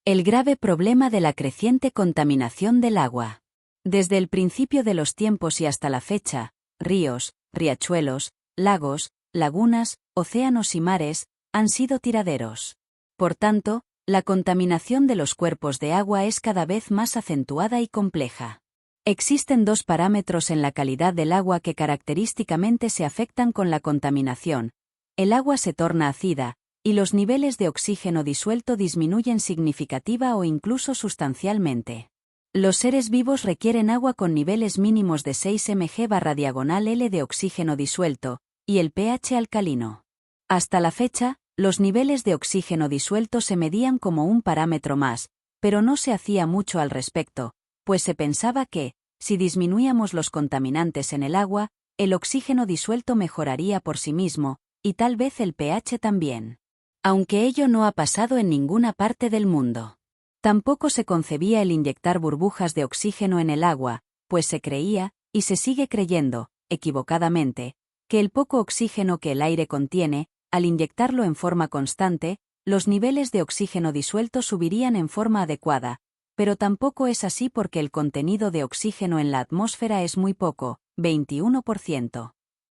El grave problema de la creciente contaminación del agua. Desde el principio de los tiempos y hasta la fecha, ríos, riachuelos, lagos, lagunas, océanos y mares han sido tiraderos. Por tanto, la contaminación de los cuerpos de agua es cada vez más acentuada y compleja. Existen dos parámetros en la calidad del agua que característicamente se afectan con la contaminación. El agua se torna ácida, y los niveles de oxígeno disuelto disminuyen significativa o incluso sustancialmente. Los seres vivos requieren agua con niveles mínimos de 6 mg/L de oxígeno disuelto, y el pH alcalino. Hasta la fecha, los niveles de oxígeno disuelto se medían como un parámetro más, pero no se hacía mucho al respecto, pues se pensaba que, si disminuíamos los contaminantes en el agua, el oxígeno disuelto mejoraría por sí mismo, y tal vez el pH también. Aunque ello no ha pasado en ninguna parte del mundo. Tampoco se concebía el inyectar burbujas de oxígeno en el agua, pues se creía, y se sigue creyendo, equivocadamente, que el poco oxígeno que el aire contiene, al inyectarlo en forma constante, los niveles de oxígeno disuelto subirían en forma adecuada, pero tampoco es así porque el contenido de oxígeno en la atmósfera es muy poco, 21%.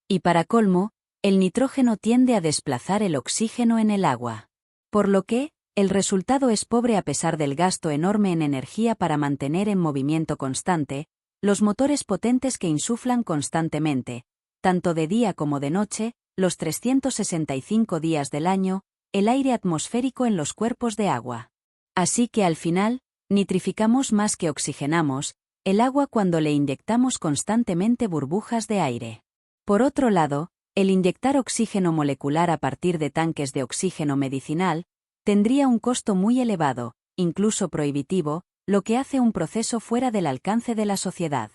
Y para colmo, el nitrógeno tiende a desplazar el oxígeno en el agua. Por lo que, el resultado es pobre a pesar del gasto enorme en energía para mantener en movimiento constante, los motores potentes que insuflan constantemente, tanto de día como de noche, los 365 días del año, el aire atmosférico en los cuerpos de agua. Así que al final, nitrificamos más que oxigenamos el agua cuando le inyectamos constantemente burbujas de aire. Por otro lado, el inyectar oxígeno molecular a partir de tanques de oxígeno medicinal tendría un costo muy elevado, incluso prohibitivo, lo que hace un proceso fuera del alcance de la sociedad.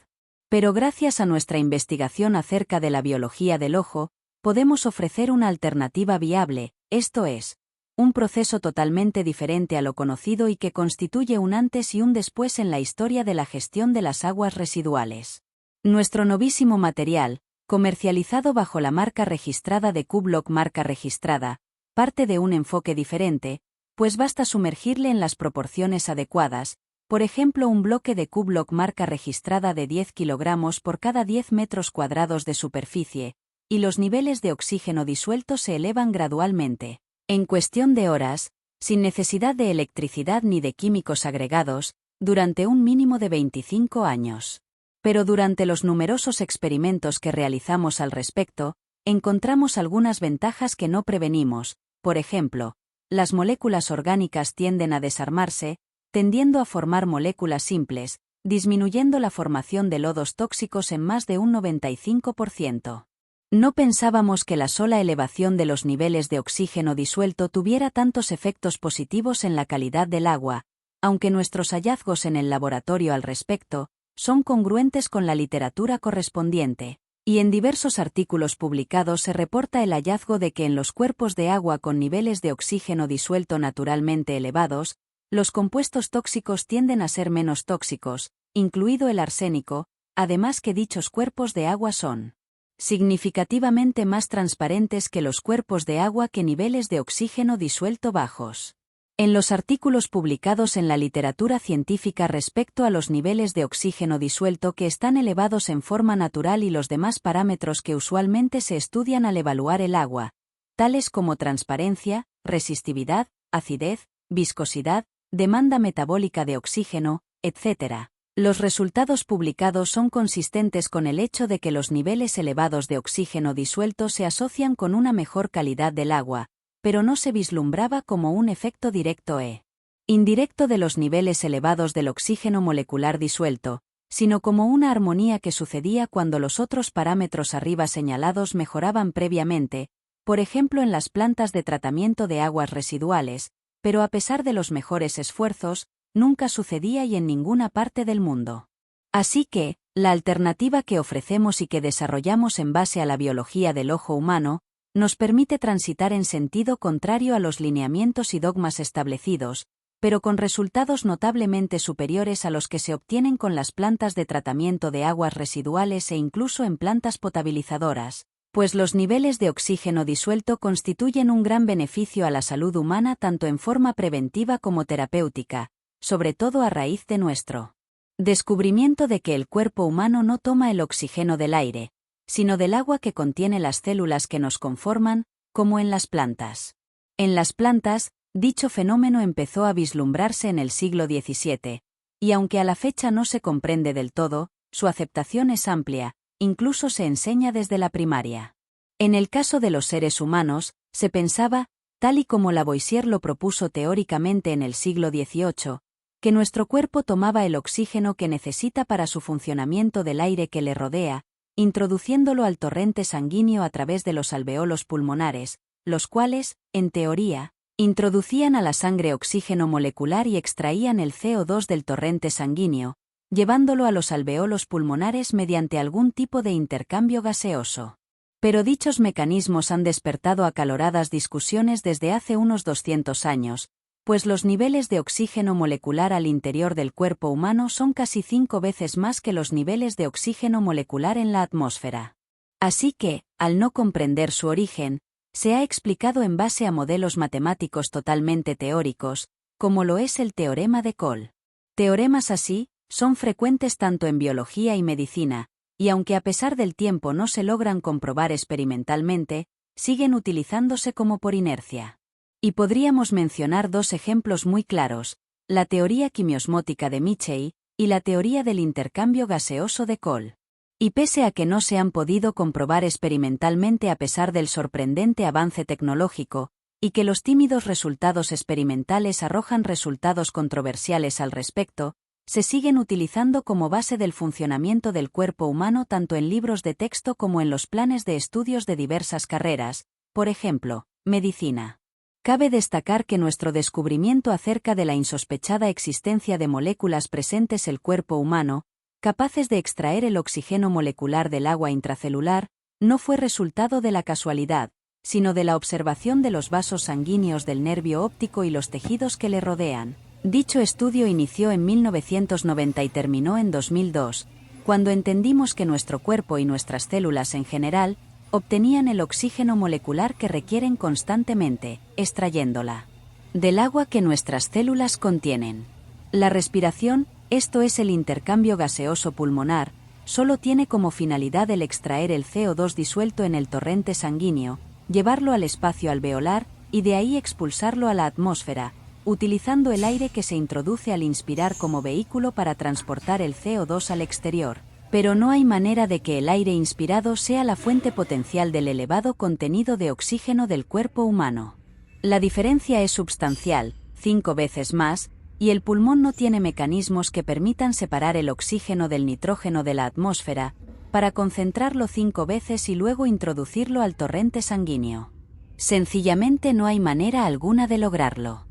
Pero gracias a nuestra investigación acerca de la biología del ojo, podemos ofrecer una alternativa viable, esto es, un proceso totalmente diferente a lo conocido y que constituye un antes y un después en la historia de la gestión de las aguas residuales. Nuestro novísimo material, comercializado bajo la marca registrada de Q-Block marca registrada, parte de un enfoque diferente, pues basta sumergirle en las proporciones adecuadas, por ejemplo un bloque de Q-Block marca registrada de 10 kg por cada 10 metros cuadrados de superficie, y los niveles de oxígeno disuelto se elevan gradualmente, en cuestión de horas, sin necesidad de electricidad ni de químicos agregados, durante un mínimo de 25 años. Pero durante los numerosos experimentos que realizamos al respecto, encontramos algunas ventajas que no prevenimos. Por ejemplo, las moléculas orgánicas tienden a desarmarse, tendiendo a formar moléculas simples, disminuyendo la formación de lodos tóxicos en más de un 95%. No pensábamos que la sola elevación de los niveles de oxígeno disuelto tuviera tantos efectos positivos en la calidad del agua, aunque nuestros hallazgos en el laboratorio al respecto son congruentes con la literatura correspondiente, y en diversos artículos publicados se reporta el hallazgo de que en los cuerpos de agua con niveles de oxígeno disuelto naturalmente elevados, los compuestos tóxicos tienden a ser menos tóxicos, incluido el arsénico, además que dichos cuerpos de agua son significativamente más transparentes que los cuerpos de agua que niveles de oxígeno disuelto bajos. En los artículos publicados en la literatura científica respecto a los niveles de oxígeno disuelto que están elevados en forma natural y los demás parámetros que usualmente se estudian al evaluar el agua, tales como transparencia, resistividad, acidez, viscosidad, demanda metabólica de oxígeno, etc. Los resultados publicados son consistentes con el hecho de que los niveles elevados de oxígeno disuelto se asocian con una mejor calidad del agua, pero no se vislumbraba como un efecto directo e indirecto de los niveles elevados del oxígeno molecular disuelto, sino como una armonía que sucedía cuando los otros parámetros arriba señalados mejoraban previamente, por ejemplo en las plantas de tratamiento de aguas residuales, pero a pesar de los mejores esfuerzos, nunca sucedía y en ninguna parte del mundo. Así que, la alternativa que ofrecemos y que desarrollamos en base a la biología del ojo humano, nos permite transitar en sentido contrario a los lineamientos y dogmas establecidos, pero con resultados notablemente superiores a los que se obtienen con las plantas de tratamiento de aguas residuales e incluso en plantas potabilizadoras, pues los niveles de oxígeno disuelto constituyen un gran beneficio a la salud humana tanto en forma preventiva como terapéutica, sobre todo a raíz de nuestro descubrimiento de que el cuerpo humano no toma el oxígeno del aire, sino del agua que contiene las células que nos conforman, como en las plantas. En las plantas, dicho fenómeno empezó a vislumbrarse en el siglo XVII, y aunque a la fecha no se comprende del todo, su aceptación es amplia, incluso se enseña desde la primaria. En el caso de los seres humanos, se pensaba, tal y como Lavoisier lo propuso teóricamente en el siglo XVIII, que nuestro cuerpo tomaba el oxígeno que necesita para su funcionamiento del aire que le rodea, introduciéndolo al torrente sanguíneo a través de los alveolos pulmonares, los cuales, en teoría, introducían a la sangre oxígeno molecular y extraían el CO2 del torrente sanguíneo, llevándolo a los alveolos pulmonares mediante algún tipo de intercambio gaseoso. Pero dichos mecanismos han despertado acaloradas discusiones desde hace unos 200 años, pues los niveles de oxígeno molecular al interior del cuerpo humano son casi 5 veces más que los niveles de oxígeno molecular en la atmósfera. Así que, al no comprender su origen, se ha explicado en base a modelos matemáticos totalmente teóricos, como lo es el teorema de Cole. Teoremas así son frecuentes tanto en biología y medicina, y aunque a pesar del tiempo no se logran comprobar experimentalmente, siguen utilizándose como por inercia. Y podríamos mencionar dos ejemplos muy claros, la teoría quimiosmótica de Mitchell y la teoría del intercambio gaseoso de Cole. Y pese a que no se han podido comprobar experimentalmente a pesar del sorprendente avance tecnológico, y que los tímidos resultados experimentales arrojan resultados controversiales al respecto, se siguen utilizando como base del funcionamiento del cuerpo humano tanto en libros de texto como en los planes de estudios de diversas carreras, por ejemplo, medicina. Cabe destacar que nuestro descubrimiento acerca de la insospechada existencia de moléculas presentes en el cuerpo humano, capaces de extraer el oxígeno molecular del agua intracelular, no fue resultado de la casualidad, sino de la observación de los vasos sanguíneos del nervio óptico y los tejidos que le rodean. Dicho estudio inició en 1990 y terminó en 2002, cuando entendimos que nuestro cuerpo y nuestras células en general obtenían el oxígeno molecular que requieren constantemente, extrayéndola del agua que nuestras células contienen. La respiración, esto es el intercambio gaseoso pulmonar, solo tiene como finalidad el extraer el CO2 disuelto en el torrente sanguíneo, llevarlo al espacio alveolar y de ahí expulsarlo a la atmósfera, utilizando el aire que se introduce al inspirar como vehículo para transportar el CO2 al exterior. Pero no hay manera de que el aire inspirado sea la fuente potencial del elevado contenido de oxígeno del cuerpo humano. La diferencia es substancial, 5 veces más, y el pulmón no tiene mecanismos que permitan separar el oxígeno del nitrógeno de la atmósfera, para concentrarlo 5 veces y luego introducirlo al torrente sanguíneo. Sencillamente no hay manera alguna de lograrlo.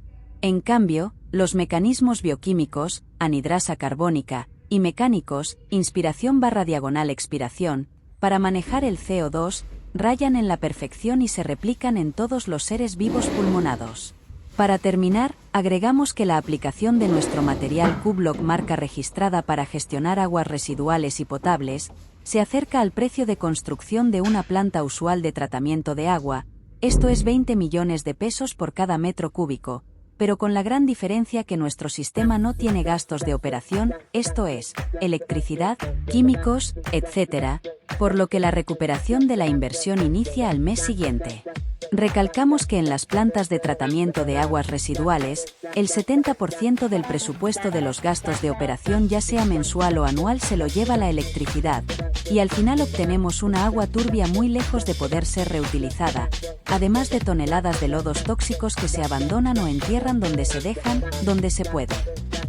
En cambio, los mecanismos bioquímicos, anhidrasa carbónica, y mecánicos, inspiración/expiración, para manejar el CO2, rayan en la perfección y se replican en todos los seres vivos pulmonados. Para terminar, agregamos que la aplicación de nuestro material Q-Block, marca registrada para gestionar aguas residuales y potables, se acerca al precio de construcción de una planta usual de tratamiento de agua, esto es 20 millones de pesos por cada metro cúbico, pero con la gran diferencia que nuestro sistema no tiene gastos de operación, esto es, electricidad, químicos, etc., por lo que la recuperación de la inversión inicia al mes siguiente. Recalcamos que en las plantas de tratamiento de aguas residuales, el 70% del presupuesto de los gastos de operación, ya sea mensual o anual, se lo lleva la electricidad, y al final obtenemos una agua turbia muy lejos de poder ser reutilizada, además de toneladas de lodos tóxicos que se abandonan o entierran donde se dejan, donde se puede.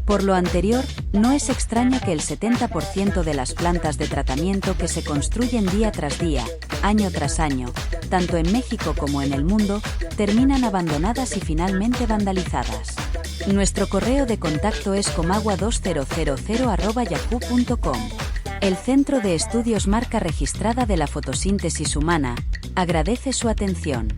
Por lo anterior, no es extraño que el 70% de las plantas de tratamiento que se construyen día tras día, año tras año, tanto en México como en el mundo, terminan abandonadas y finalmente vandalizadas. Nuestro correo de contacto es comagua2000@yahoo.com. El Centro de Estudios Marca Registrada de la Fotosíntesis Humana agradece su atención.